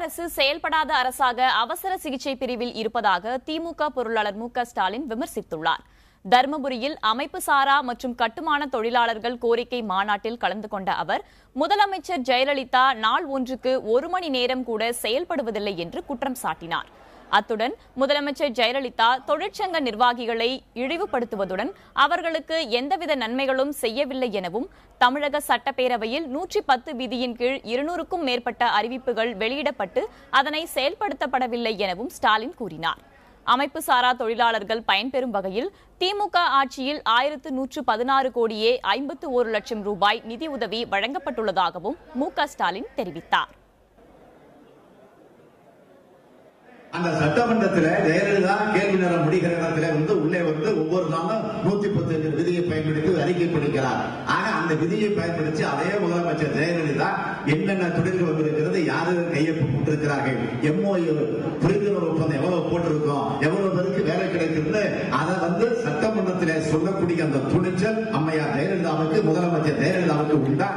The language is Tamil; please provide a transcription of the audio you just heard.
அரசு செயல்படாத அரசாக அவசர சிகிச்சை பிரிவில் இருப்பதாக திமுக பொருளாளர் மு.க. ஸ்டாலின் விமர்சித்துள்ளார். தருமபுரியில் அமைப்பு சாரா மற்றும் கட்டுமான தொழிலாளர்கள் கோரிக்கை மாநாட்டில் கலந்து கொண்ட அவர், முதலமைச்சர் ஜெயலலிதா நாள் ஒன்றுக்கு 1 மணி நேரம் கூட செயல்படுவதில்லை என்று குற்றம் சாட்டினார். அத்துடன் முதலமைச்சர் ஜெயலலிதா தொழிற்சங்க நிர்வாகிகளை இழிவுபடுத்துவதுடன் அவர்களுக்கு எந்தவித நன்மைகளும் செய்யவில்லை எனவும், தமிழக சட்டப்பேரவையில் 110 விதியின் கீழ் 200க்கும் மேற்பட்ட அறிவிப்புகள் வெளியிடப்பட்டு அதனை செயல்படுத்தப்படவில்லை எனவும் ஸ்டாலின் கூறினார். அமைப்பு சாரா தொழிலாளர்கள் பயன்பெறும் வகையில் திமுக ஆட்சியில் 1116 கோடியே 51 லட்சம் ரூபாய் நிதியுதவி வழங்கப்பட்டுள்ளதாகவும் மு.க. ஸ்டாலின் தெரிவித்தார். அந்த சட்டமன்றத்தில் ஜெயலலிதா கேள்வி நேரம் முடிகிற இடத்துல உள்ளே ஒவ்வொரு நாளும் 110 விதியை பயன்படுத்தி அறிக்கை படிக்கிறார். ஆக அந்த விதியை பயன்படுத்தி அதே முதலமைச்சர் ஜெயலலிதா என்னென்ன தொழில்கள் வந்திருக்கிறது, யாரு கையொப்பமிட்டிருக்கிறார்கள், MOU புரிந்துணர்வு ஒப்பந்தம் எவ்வளவு போட்டிருக்கோம், எவ்வளவு பேருக்கு வேலை கிடைக்கிறது, அதை சட்டமன்றத்தில் சொல்லக்கூடிய அந்த துணிச்சல் அம்மையார் ஜெயலலிதாவுக்கு, முதலமைச்சர் ஜெயலலிதாவுக்கு உண்டா?